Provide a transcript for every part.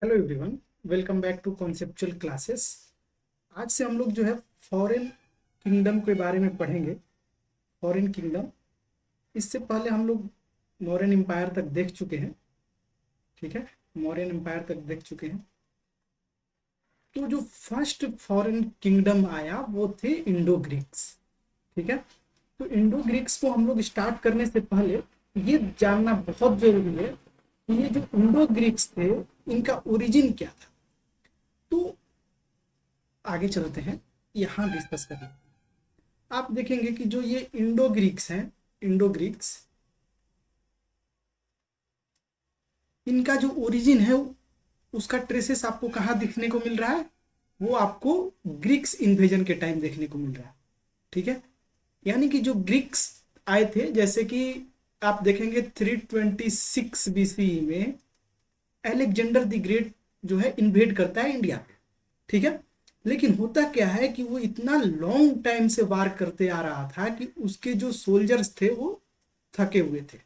Hello everyone, welcome back to conceptual classes. आज से हम लोग जो है फॉरेन किंगडम के बारे में पढ़ेंगे। फॉरेन किंगडम, इससे पहले हम लोग मौर्यन एम्पायर तक देख चुके हैं। ठीक है, मौर्यन एम्पायर तक देख चुके हैं। तो जो फर्स्ट फॉरेन किंगडम आया वो थे इंडो ग्रीक्स। ठीक है, तो इंडो ग्रीक्स को हम लोग स्टार्ट करने से पहले ये जानना बहुत जरूरी है कि ये जो इंडो ग्रीक्स थे इनका ओरिजिन क्या था। तो आगे चलते हैं, यहाँ डिस्कस करें। आप देखेंगे कि जो ये इंडो ग्रीक्स हैं, इंडो ग्रीक्स, इनका जो ओरिजिन है उसका ट्रेसेस आपको कहाँ दिखने को मिल रहा है? वो आपको ग्रीक्स इन्वेजन के टाइम देखने को मिल रहा है। ठीक है, यानी कि जो ग्रीक्स आए थे, जैसे कि आप देखेंगे 326 बीसी में अलेक्जेंडर द ग्रेट जो है इन्वेड करता है इंडिया पे। ठीक है, लेकिन होता क्या है कि वो इतना लॉन्ग टाइम से वार करते आ रहा था कि उसके जो सोल्जर्स थे वो थके हुए थे।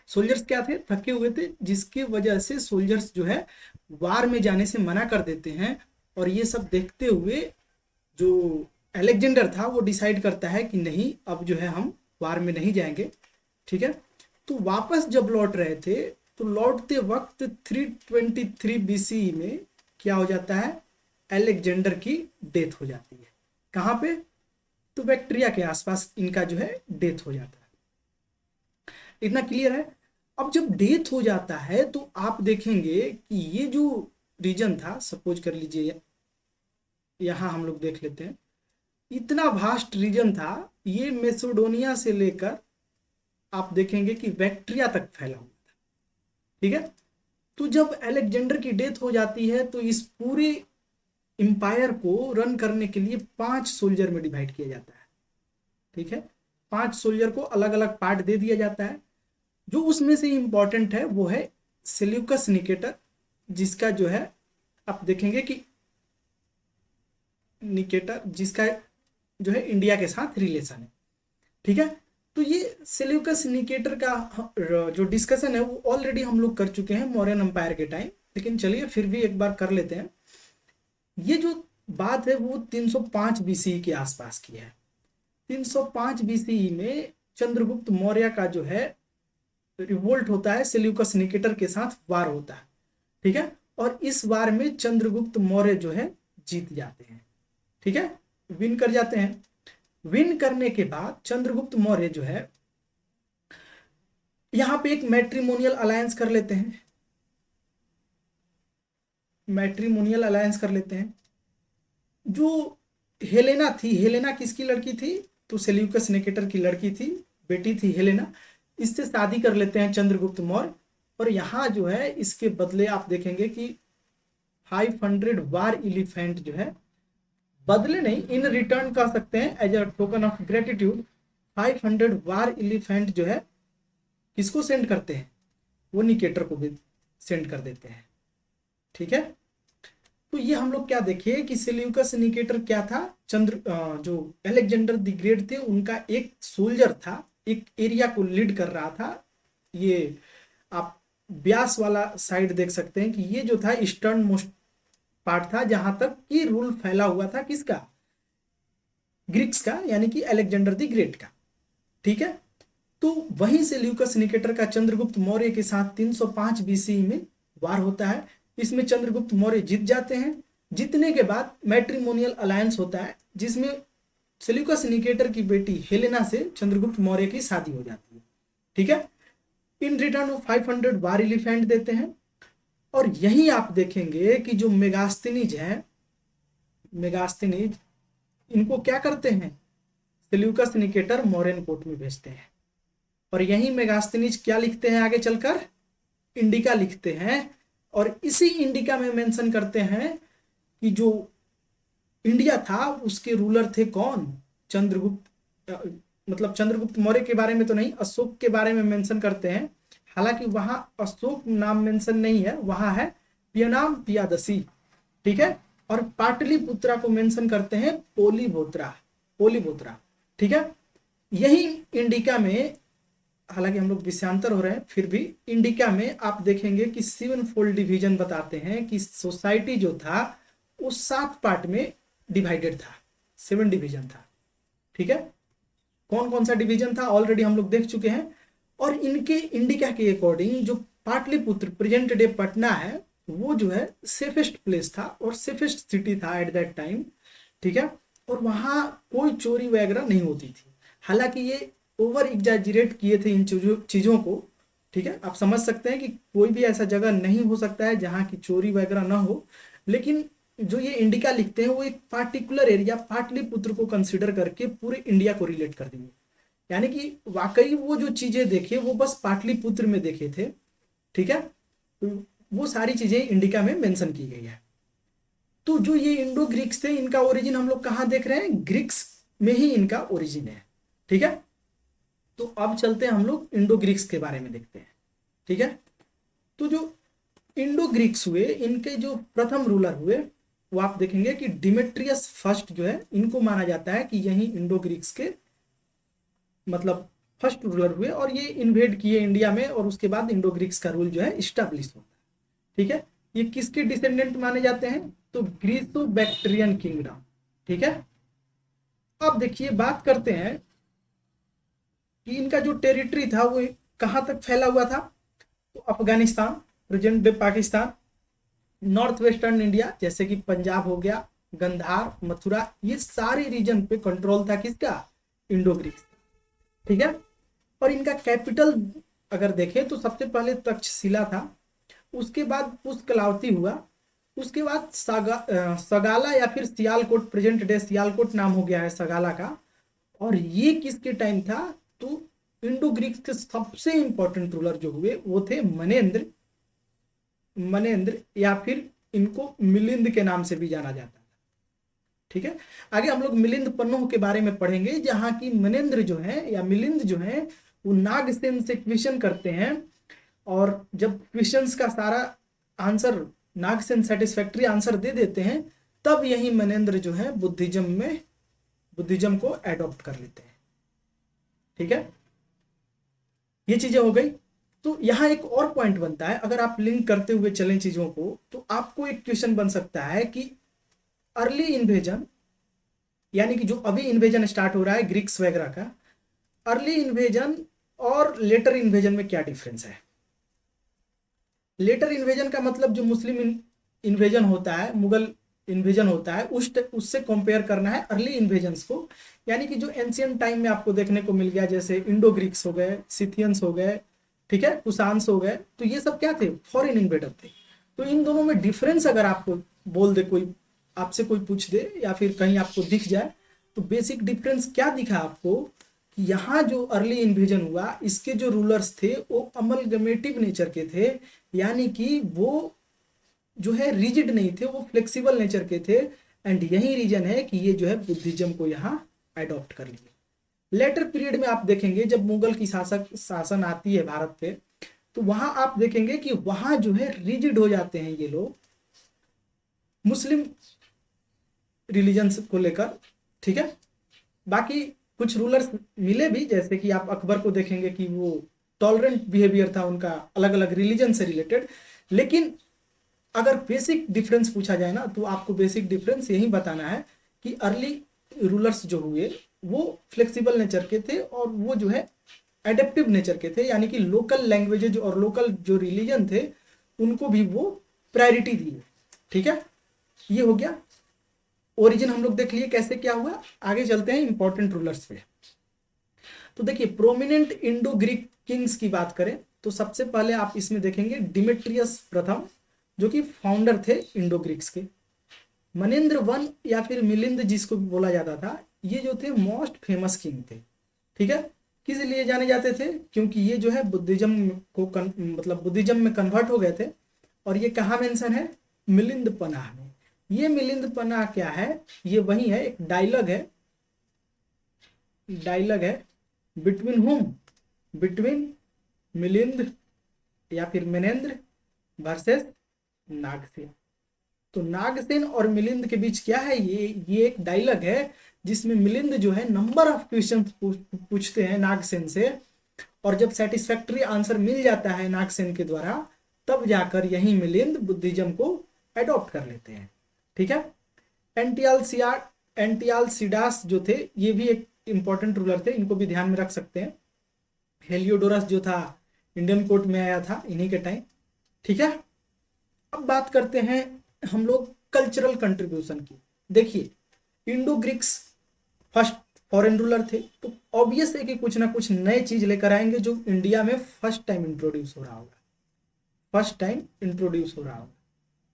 सोल्जर्स क्या थे? थके हुए थे, जिसकी वजह से सोल्जर्स जो है वार में जाने से मना कर देते हैं। और ये सब देखते हुए जो अलेक्जेंडर था वो डिसाइड करता है कि नहीं, अब जो है हम वार में नहीं जाएंगे। ठीक है, तो वापस जब लौट रहे थे तो लौटते वक्त 323 बीसी में क्या हो जाता है? अलेक्जेंडर की डेथ हो जाती है। कहाँ पे? तो बैक्टीरिया के आसपास इनका जो है डेथ हो जाता है। इतना क्लियर है? अब जब डेथ हो जाता है तो आप देखेंगे कि ये जो रीजन था, सपोज कर लीजिए यहाँ हम लोग देख लेते हैं, इतना वास्ट रीजन था। ये मेसोडोनिया से लेकर आप देखेंगे कि बैक्टीरिया तक फैला हुआ था। ठीक है, तो जब अलेक्जेंडर की डेथ हो जाती है तो इस पूरे इंपायर को रन करने के लिए 5 सोल्जर में डिवाइड किया जाता है। ठीक है, 5 सोल्जर को अलग अलग पार्ट दे दिया जाता है। जो उसमें से इंपॉर्टेंट है वो है सेल्यूकस निकेटर, जिसका जो है आप देखेंगे कि निकेटर जिसका जो है इंडिया के साथ रिलेशन है। ठीक है, तो ये सेल्यूकस निकेटर का जो डिस्कशन है वो ऑलरेडी हम लोग कर चुके हैं मौर्यन एम्पायर के टाइम, लेकिन चलिए फिर भी एक बार कर लेते हैं। ये जो बात है वो 305 बीसी के आसपास की है। 305 बीसी में चंद्रगुप्त मौर्य का जो है रिवोल्ट होता है, सेल्यूकस निकेटर के साथ वार होता है। ठीक है, और इस वार में चंद्रगुप्त मौर्य जो है जीत जाते हैं। ठीक है, विन कर जाते हैं। विन करने के बाद चंद्रगुप्त मौर्य जो है यहाँ पे एक मैट्रिमोनियल अलायंस कर लेते हैं। मैट्रिमोनियल अलायंस कर लेते हैं। जो हेलेना थी, हेलेना किसकी लड़की थी? तो सेल्यूकस निकेटर की लड़की थी, बेटी थी हेलेना। इससे शादी कर लेते हैं चंद्रगुप्त मौर्य। और यहाँ जो है इसके बदले आप देखेंगे कि 500 वार एलिफेंट जो है, बदले नहीं, इन रिटर्न कर सकते हैं, as a token of gratitude 500 war elephant जो है किसको सेंड करते हैं? वो निकेटर को भी सेंड कर देते हैं। ठीक है, तो ये हम लोग क्या देखिए कि सेल्यूकस निकेटर क्या था? जो अलेक्जेंडर द ग्रेट थे उनका एक सोल्जर था, एक एरिया को लीड कर रहा था। ये आप ब्यास वाला साइड देख सकते हैं कि ये जो था ईस्टर्न मोस्ट पार्ट था, जहां तक कि रूल फैला हुआ था किसका? ग्रीक्स का, यानी कि अलेक्जेंडर द ग्रेट का। ठीक है, तो वहीं से ल्यूकस निकेटर का चंद्रगुप्त मौर्य के साथ 305 बीसी में वार होता है। इसमें चंद्रगुप्त मौर्य जीत जाते हैं। जीतने के बाद मैट्रिमोनियल अलायंस होता है, जिसमें सेल्यूकस निकेटर की बेटी हेलेना से चंद्रगुप्त मौर्य की शादी हो जाती है। ठीक है, इन रिटर्न वो 500 वार एलिफेंट देते हैं। और यहीं आप देखेंगे कि जो मेगास्थिनीज है, मेगास्थिनीज, इनको क्या करते हैं? सेल्यूकस निकेटर मौर्यन कोर्ट में भेजते हैं। और यही मेगास्थिनीज क्या लिखते हैं आगे चलकर? इंडिका लिखते हैं। और इसी इंडिका में मेंशन करते हैं कि जो इंडिया था उसके रूलर थे कौन? चंद्रगुप्त, मतलब चंद्रगुप्त मौर्य के बारे में तो नहीं, अशोक के बारे में मेंशन करते हैं। हालांकि वहां अशोक नाम मेंशन नहीं है, वहां है पियनाम पियादसी। ठीक है, और पाटलिपुत्रा को मेंशन करते हैं पोलीबोत्रा, पोलीबोत्रा। ठीक है, यही इंडिका में हालांकि हम लोग विषयांतर हो रहे हैं, फिर भी इंडिका में आप देखेंगे कि 7 फोल्ड डिवीजन बताते हैं कि सोसाइटी जो था वो 7 पार्ट में डिवाइडेड था, 7 डिवीजन था। ठीक है, कौन कौन सा डिवीजन था ऑलरेडी हम लोग देख चुके हैं। और इनके इंडिका के अकॉर्डिंग जो पाटलिपुत्र प्रेजेंट डे पटना है वो जो है सेफेस्ट प्लेस था और सेफेस्ट सिटी था एट दैट टाइम। ठीक है, और वहाँ कोई चोरी वगैरह नहीं होती थी। हालांकि ये ओवर एग्जैजरेट किए थे इन चीज़ों को। ठीक है, आप समझ सकते हैं कि कोई भी ऐसा जगह नहीं हो सकता है जहाँ की चोरी वगैरह ना हो, लेकिन जो ये इंडिका लिखते हैं वो एक पार्टिकुलर एरिया पाटलिपुत्र को कंसिडर करके पूरे इंडिया को रिलेट कर देंगे। यानी कि वाकई वो जो चीजें देखे वो बस पाटलिपुत्र में देखे थे। ठीक है, तो वो सारी चीजें इंडिका में मेंशन की गई है। तो जो ये इंडो ग्रीक्स थे इनका ओरिजिन हम लोग कहाँ देख रहे हैं, ग्रीक्स में ही इनका ओरिजिन है। ठीक है, तो अब चलते हैं हम लोग इंडो ग्रीक्स के बारे में देखते हैं। ठीक है, तो जो इंडो ग्रीक्स हुए इनके जो प्रथम रूलर हुए वो आप देखेंगे कि डिमेट्रियस फर्स्ट जो है इनको माना जाता है कि यही इंडो ग्रीक्स के मतलब फर्स्ट रूलर हुए और ये इन्वेड किए इंडिया में, और उसके बाद इंडो ग्रीक्स का रूल जो है इस्टेब्लिश होता है। ठीक है, ये किसके डिसेंडेंट माने जाते हैं, तो ग्रीसो बैक्ट्रियन किंगडम। ठीक है, अब देखिए बात करते हैं कि इनका जो टेरिटरी था वो कहाँ तक फैला हुआ था, तो Afghanistan, present day Pakistan, north western India जैसे कि पंजाब हो गया, गंधार, मथुरा, ये सारे रीजन पे कंट्रोल था किसका, इंडो ग्रीक्स। ठीक है, और इनका कैपिटल अगर देखें तो सबसे पहले तक्षशिला था, उसके बाद पुष्कलावती हुआ, उसके बाद सगाला या फिर सियालकोट, प्रेजेंट डे सियालकोट नाम हो गया है सगाला का। और ये किसके टाइम था, तो इंडो ग्रीक्स के सबसे इंपॉर्टेंट रूलर जो हुए वो थे मनेन्द्र, मनेन्द्र या फिर इनको मिलिंद के नाम से भी जाना जाता है। ठीक है, आगे हम लोग मिलिंद पन्नों के बारे में पढ़ेंगे जहां की मनेन्द्र जो है या मिलिंद जो है वो नागसेन से क्वेश्चन करते हैं, और जब क्वेश्चंस का सारा आंसर नागसेन सेटिस्फैक्ट्री आंसर दे देते हैं तब यही मनेन्द्र जो है बुद्धिज्म को एडॉप्ट कर लेते हैं। ठीक है, ये चीजें हो गई। तो यहाँ एक और पॉइंट बनता है, अगर आप लिंक करते हुए चलें चीजों को तो आपको एक क्वेश्चन बन सकता है कि अर्ली इन्वेजन यानी कि जो अभी इन्वेजन स्टार्ट हो रहा है ग्रीक्स वगैरह का, अर्ली इन्वेजन और लेटर इन्वेजन में क्या डिफरेंस है। लेटर इन्वेजन का मतलब जो मुस्लिम इन्वेजन होता है, मुगल इन्वेजन होता है, उससे कंपेयर करना है अर्ली इन्वेजन्स को। यानी कि जो एंशियंट टाइम में आपको देखने को मिल गया, जैसे इंडो ग्रीक्स हो गए, सिथियंस हो गए, ठीक है, कुशान्स हो गए, तो ये सब क्या थे, फॉरेन इन्वेडर थे। तो इन दोनों में डिफरेंस अगर आपको बोल दे कोई, आपसे कोई पूछ दे या फिर कहीं आपको दिख जाए, तो बेसिक डिफरेंस क्या दिखा आपको कि यहाँ जो अर्ली इन्वेजन हुआ इसके जो रूलर्स थे वो अमलगमेटिव नेचर के थे, यानी कि वो जो है रिजिड नहीं थे, वो फ्लेक्सिबल नेचर के थे। एंड यही रीजन है कि ये जो है बुद्धिज्म को यहाँ अडॉप्ट कर लिए। लेटर पीरियड में आप देखेंगे जब मुगल की शासन आती है भारत पे, तो वहां आप देखेंगे कि वहां जो है रिजिड हो जाते हैं ये लोग मुस्लिम रिलीजन को लेकर। ठीक है, बाकी कुछ रूलर्स मिले भी, जैसे कि आप अकबर को देखेंगे कि वो टॉलरेंट बिहेवियर था उनका अलग अलग रिलीजन से रिलेटेड। लेकिन अगर बेसिक डिफरेंस पूछा जाए ना तो आपको बेसिक डिफरेंस यही बताना है कि अर्ली रूलर्स जो हुए वो फ्लेक्सिबल नेचर के थे और वो जो है एडेप्टिव नेचर के थे, यानी कि लोकल लैंग्वेजेज और लोकल जो रिलीजन थे उनको भी वो प्रायोरिटी दी। ठीक है, ये हो गया ओरिजिन, हम लोग देख लिए कैसे क्या हुआ। आगे चलते हैं इंपॉर्टेंट रूलर्स पे। तो देखिए प्रोमिनेंट इंडो ग्रीक किंग्स की बात करें तो सबसे पहले आप इसमें देखेंगे डिमेट्रियस प्रथम, जो कि फाउंडर थे इंडो ग्रीक्स के। मनेन्द्र वन या फिर मिलिंद जिसको भी बोला जाता था, ये जो थे मोस्ट फेमस किंग थे। ठीक है, किस लिए जाने जाते थे, क्योंकि ये जो है बुद्धिज्म को मतलब बुद्धिज्म में कन्वर्ट हो गए थे। और ये कहाँ मेंशन है, मिलिंद पनाह में। ये मिलिंद पनाह क्या है, ये वही है, एक डायलॉग है बिटवीन हुम, बिटवीन मिलिंद या फिर मनेन्द्र वर्सेस नागसेन। तो नागसेन और मिलिंद के बीच क्या है, ये एक डायलॉग है जिसमें मिलिंद जो है नंबर ऑफ क्वेश्चन पूछते हैं नागसेन से, और जब सेटिस्फैक्टरी आंसर मिल जाता है नागसेन के द्वारा, तब जाकर यही मिलिंद बुद्धिज्म को एडॉप्ट कर लेते हैं। ठीक है। एंटियालसीडास जो थे ये भी एक इंपॉर्टेंट रूलर थे, इनको भी ध्यान में रख सकते हैं। हेलियोडोरस जो था इंडियन कोर्ट में आया था इन्हीं के टाइम। ठीक है। अब बात करते हैं हम लोग कल्चरल कंट्रीब्यूशन की। देखिए, Indo Greeks first foreign ruler थे, तो ऑब्वियस है कि कुछ ना कुछ नए चीज लेकर आएंगे जो इंडिया में फर्स्ट टाइम इंट्रोड्यूस हो रहा होगा,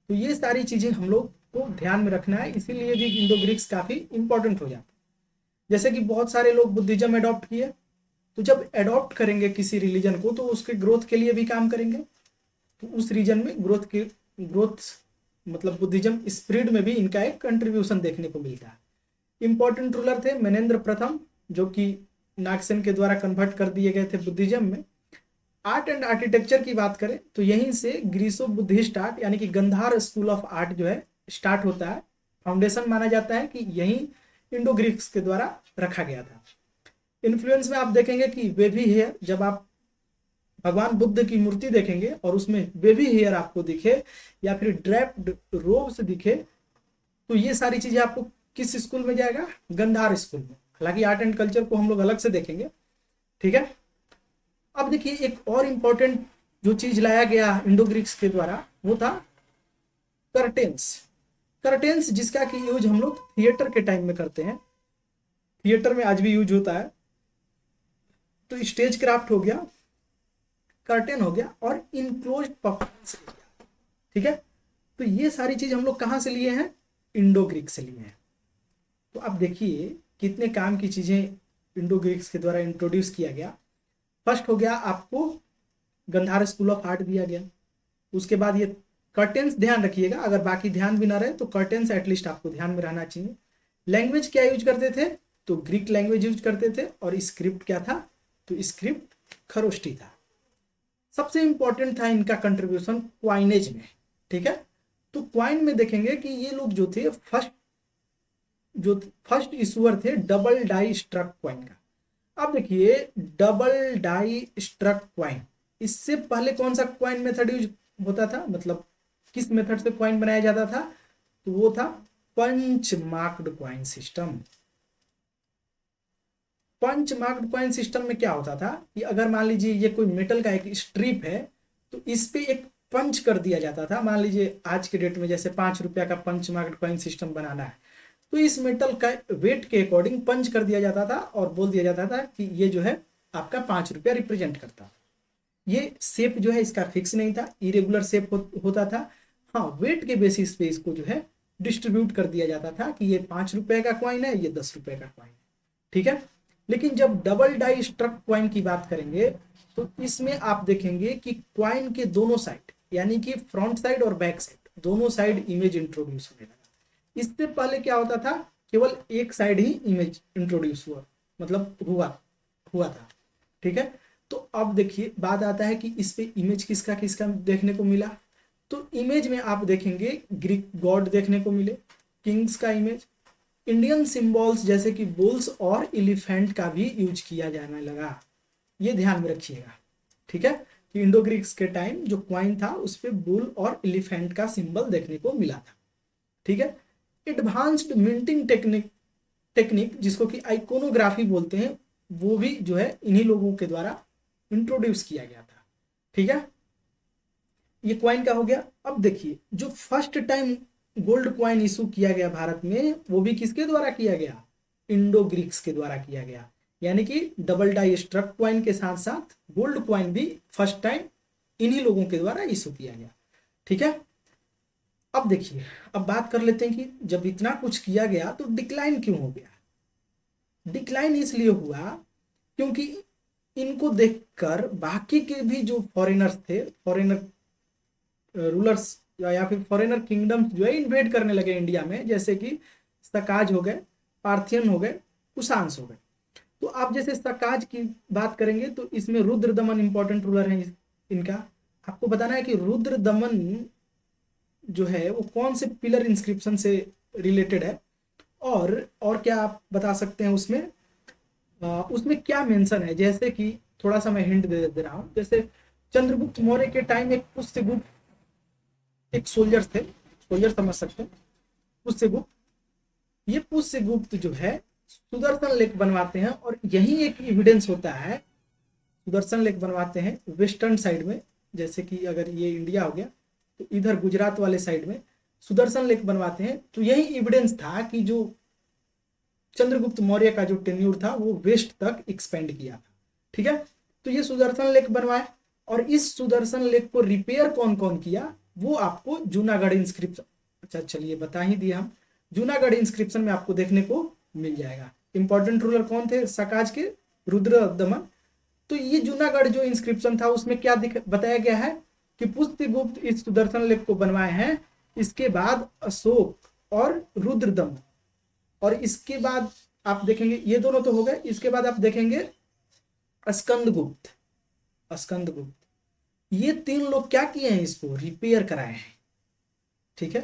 तो ये सारी चीजें हम लोग को ध्यान में रखना है, इसीलिए भी इंडो ग्रीक्स काफी इंपॉर्टेंट हो जाता है। जैसे कि बहुत सारे लोग बुद्धिज्म अडॉप्ट किए, तो जब अडॉप्ट करेंगे किसी रिलीजन को तो उसके ग्रोथ के लिए भी काम करेंगे, तो उस रीजन में ग्रोथ मतलब बुद्धिज्म स्प्रेड में भी इनका एक कंट्रीब्यूशन देखने को मिलता है। इंपॉर्टेंट रूलर थे मनेंद्र प्रथम, जो कि नागसेन के द्वारा कन्वर्ट कर दिए गए थे बुद्धिज्म में। आर्ट एंड आर्किटेक्चर की बात करें तो यहीं से ग्रीसो बुद्धिस्ट आर्ट यानी कि गंधार स्कूल ऑफ आर्ट जो है स्टार्ट होता है। फाउंडेशन माना जाता है कि यहीं इंडो ग्रीक्स के द्वारा रखा गया था। इन्फ्लुएंस में आप देखेंगे कि वेवी हेयर, जब आप भगवान बुद्ध की मूर्ति देखेंगे और उसमें वेवी हेयर आपको दिखे या फिर ड्रेप्ड रोब्स दिखे, तो ये सारी चीजें आपको किस स्कूल में जाएगा? गंधार स्कूल में। हालांकि आर्ट एंड कल्चर को हम लोग अलग से देखेंगे। ठीक है। अब देखिए, एक और इंपॉर्टेंट जो चीज लाया गया इंडो ग्रीक्स के द्वारा वो था कर्टेन्स, जिसका कि यूज हम लोग थिएटर के टाइम में करते हैं, थिएटर में आज भी यूज होता है। तो स्टेज क्राफ्ट हो गया, कर्टेन हो गया और इनक्लोज्ड परफॉर्मेंस हो गया। ठीक है। तो ये सारी चीज हम लोग कहां से लिए हैं? इंडो ग्रीक से लिए हैं। तो अब देखिए कितने काम की चीजें इंडो ग्रीक्स के द्वारा इंट्रोड्यूस किया गया। फर्स्ट हो गया आपको गंधार स्कूल ऑफ आर्ट दिया गया। उसके बाद ये कर्टेन्स, ध्यान रखिएगा, अगर बाकी ध्यान भी ना रहे तो कर्टेन्स एटलीस्ट आपको ध्यान में रहना चाहिए। लैंग्वेज क्या यूज करते थे? तो ग्रीक लैंग्वेज यूज करते थे। और स्क्रिप्ट क्या था? तो स्क्रिप्ट खरोष्टी था। सबसे इंपॉर्टेंट था इनका कंट्रीब्यूशन क्वाइनेज में। ठीक है। तो क्वाइन में देखेंगे कि ये लोग जो थे फर्स्ट इशूअर थे डबल डाई स्ट्रक क्वाइन का। अब देखिए, डबल डाई स्ट्रक क्वाइन, इससे पहले कौन सा क्वाइन मेथड यूज होता था, मतलब किस मेथड से क्वाइन बनाया जाता था? तो वो था punch marked coin system. Punch marked coin system में क्या होता था कि अगर मान लीजिए ये कोई मेटल का एक स्ट्रिप है, तो इस पे एक पंच कर दिया जाता था। मान लीजिए आज के डेट में जैसे 5 रुपया का पंच मार्क्ड क्वाइन सिस्टम बनाना है, तो इस मेटल का वेट के अकॉर्डिंग पंच कर दिया जाता था और बोल दिया जाता था कि ये जो है आपका 5 रुपया रिप्रेजेंट करता। ये शेप जो है इसका फिक्स नहीं था, इरेगुलर शेप होता था। हाँ, वेट के बेसिस पे इसको जो है डिस्ट्रीब्यूट कर दिया जाता था कि ये 5 रुपए का क्वाइन है, ये 10 रुपए का क्वाइन है। ठीक है। लेकिन जब डबल डाई स्ट्रक क्वाइन की बात करेंगे तो इसमें आप देखेंगे कि क्वाइन के दोनों साइड यानी कि फ्रंट साइड और बैक साइड दोनों साइड इमेज इंट्रोड्यूस होने लगा। इससे पहले क्या होता था? केवल एक साइड ही इमेज इंट्रोड्यूस हुआ, मतलब हुआ था। ठीक है। तो अब देखिए, बात आता है कि इस पे इमेज किसका किसका देखने को मिला। तो इमेज में आप देखेंगे ग्रीक गॉड देखने को मिले, किंग्स का इमेज। इंडियन सिंबल्स जैसे कि बुल्स और एलिफेंट का भी यूज किया जाने लगा, ये ध्यान में रखिएगा। ठीक है। कि इंडो ग्रीक्स के टाइम जो क्वाइन था उस पे बुल और एलिफेंट का सिंबल देखने को मिला था। ठीक है। एडवांस्ड मिंटिंग टेक्निक जिसको कि आइकोनोग्राफी बोलते हैं, वो भी जो है इन्हीं लोगों के द्वारा इंट्रोड्यूस किया गया था। ठीक है। ये क्वाइन का हो गया। अब देखिए, जो first time gold coin issue किया गया भारत में, वो भी किसके द्वारा किया गया? इंडो ग्रीक्स के द्वारा किया गया। यानी कि डबल डाई स्ट्रक क्वाइन के साथ साथ गोल्ड क्वाइन भी फर्स्ट टाइम इन्हीं लोगों के द्वारा इशू किया गया। ठीक है। अब देखिए, अब बात कर लेते हैं कि जब इतना कुछ किया गया तो डिक्लाइन क्यों हो गया? डिक्लाइन इसलिए हुआ क्योंकि इनको देखकर बाकी के भी जो फॉरेनर्स थे, फॉरेनर रूलर्स या फिर फॉरेनर किंगडम्स जो है इन्वेड करने लगे इंडिया में, जैसे कि सकाज हो गए, पार्थियन हो गए, कुषाण्स हो गए। तो आप जैसे सकाज की बात करेंगे तो इसमें रुद्र दमन इंपॉर्टेंट रूलर है इनका। आपको बताना है कि रुद्र दमन जो है वो कौन से पिलर इंस्क्रिप्शन से रिलेटेड है, और क्या आप बता सकते हैं उसमें उसमें क्या मेंशन है? जैसे कि थोड़ा सा मैं हिंट दे रहा हूँ। जैसे चंद्रगुप्त मौर्य के टाइम एक पुष्यगुप्त एक सोल्जर थे, सोल्जर समझ सकते हैं, पुष्यगुप्त। ये पुष्यगुप्त जो है सुदर्शन लेक बनवाते हैं, और यही एक एविडेंस होता है। सुदर्शन लेक बनवाते हैं वेस्टर्न साइड में, जैसे कि अगर ये इंडिया हो गया तो इधर गुजरात वाले साइड में सुदर्शन लेक बनवाते हैं। तो यही एविडेंस था कि जो चंद्रगुप्त मौर्य का जो टेन्यूर था वो वेस्ट तक एक्सपेंड किया था। ठीक है, तो ये सुदर्शन लेक बनवाए, और इस सुदर्शन लेक को रिपेयर कौन कौन किया वो आपको जूनागढ़ इंस्क्रिप्शन, अच्छा चलिए बता ही दिया हम, जूनागढ़ इंस्क्रिप्शन में आपको देखने को मिल जाएगा। इंपॉर्टेंट रूलर कौन थे सकाज के? रुद्र दमन। तो ये जूनागढ़ जो इंस्क्रिप्शन था उसमें क्या बताया गया है कि पुष्यगुप्त इस सुदर्शन लेक को बनवाए हैं, इसके बाद अशोक और रुद्रदमन, और इसके बाद आप देखेंगे ये दोनों तो हो गए, इसके बाद आप देखेंगे स्कंदगुप्त। स्कंदगुप्त ये तीन लोग क्या किए हैं, इसको रिपेयर कराए हैं। ठीक है,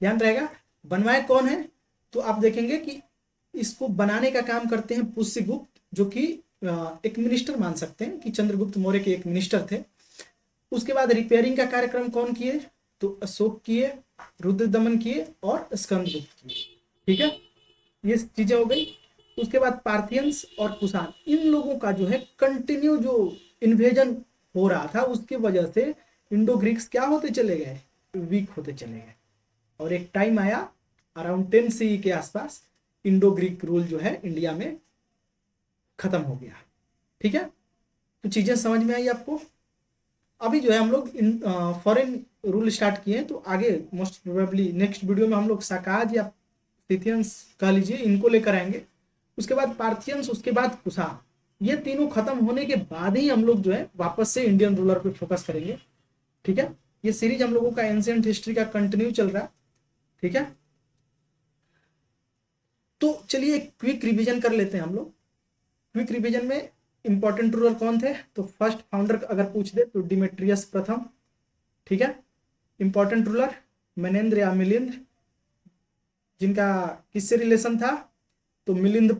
ध्यान रहेगा। बनवाए कौन है? तो आप देखेंगे कि इसको बनाने का काम करते हैं पुष्यगुप्त, जो कि एक मिनिस्टर मान सकते हैं कि चंद्रगुप्त मौर्य के एक मिनिस्टर थे। उसके बाद रिपेयरिंग का कार्यक्रम कौन किए? तो अशोक किए, रुद्रदमन किए और स्कंदगुप्त किए। ठीक है, ये चीजें हो गई। उसके बाद पार्थियंस और कुषाण, इन लोगों का जो है कंटिन्यू जो इन्वेजन हो रहा था, उसकी वजह से इंडो ग्रीक्स क्या होते चले गए? वीक होते चले गए। और एक टाइम आया अराउंड 10 CE के आसपास, इंडो ग्रीक रूल जो है इंडिया में खत्म हो गया। ठीक है, तो चीजें समझ में आई आपको? अभी जो है हम लोग इन फॉरेन रूल स्टार्ट किए हैं, तो आगे मोस्ट प्रोबेबली नेक्स्ट वीडियो में हम लोग साकाज या सिथियंस कह लीजिए, इनको लेकर आएंगे। उसके बाद पार्थियंस, उसके बाद कुषाण, ये तीनों खत्म होने के बाद ही हम लोग जो है वापस से इंडियन रूलर पे फोकस करेंगे। ठीक है, ये सीरीज हम लोगों का एंशिएंट हिस्ट्री का कंटिन्यू चल रहा है। ठीक है, तो चलिए एक क्विक रिवीजन कर लेते हैं हम लोग। क्विक रिवीजन में इंपॉर्टेंट रूलर कौन थे? तो फर्स्ट फाउंडर अगर पूछ दे तो डिमेट्रियस प्रथम। ठीक है, इंपॉर्टेंट रूलर मनेंद्र या मिलिंद, जिनका किससे रिलेशन था? तो मिलिंद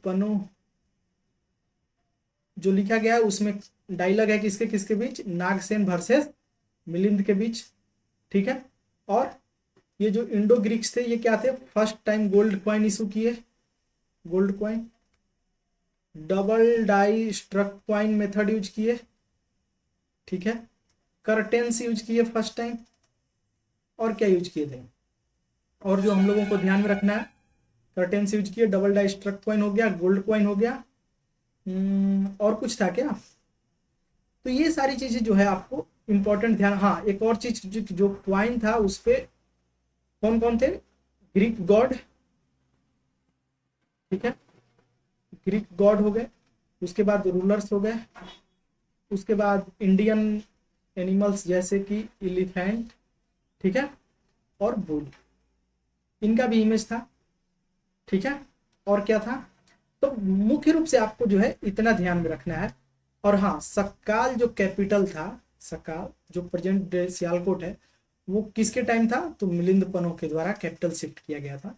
पनो जो लिखा गया है उसमें डायलॉग है किसके किसके बीच? नागसेन वर्सेस मिलिंद के बीच। ठीक है, और ये जो इंडो ग्रीक्स थे ये क्या थे? First time gold coin issue किए, gold coin, double die struck coin method use किए। ठीक है, कर्टेंस यूज किए फर्स्ट टाइम, और क्या यूज किए थे? और जो हम लोगों को ध्यान में रखना है, कर्टेंस यूज किए, डबल डाई स्ट्रक कॉइन हो गया, गोल्ड कॉइन हो गया, और कुछ था क्या? तो ये सारी चीजें जो है आपको इंपॉर्टेंट ध्यान। हाँ, एक और चीज जो क्वाइन था उस पे कौन कौन थे? Greek God. ठीक है, ग्रीक गॉड हो गए, उसके बाद रूलर्स हो गए, उसके बाद इंडियन एनिमल्स जैसे कि एलिफेंट, ठीक है, और बुल, इनका भी इमेज था। ठीक है, और क्या था? तो मुख्य रूप से आपको जो है इतना ध्यान में रखना है। और हाँ, सक्काल जो कैपिटल था, सक्काल जो प्रेजेंट सियालकोट है, वो किसके टाइम था? तो मिलिंद पनो के द्वारा कैपिटल शिफ्ट किया गया था।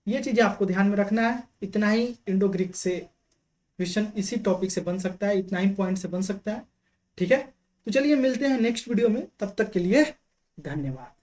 ये चीजें आपको ध्यान में रखना है। इतना ही इंडो ग्रीक से क्वेश्चन इसी टॉपिक से बन सकता है, इतना ही पॉइंट से बन सकता है। ठीक है, तो चलिए मिलते हैं नेक्स्ट वीडियो में, तब तक के लिए धन्यवाद।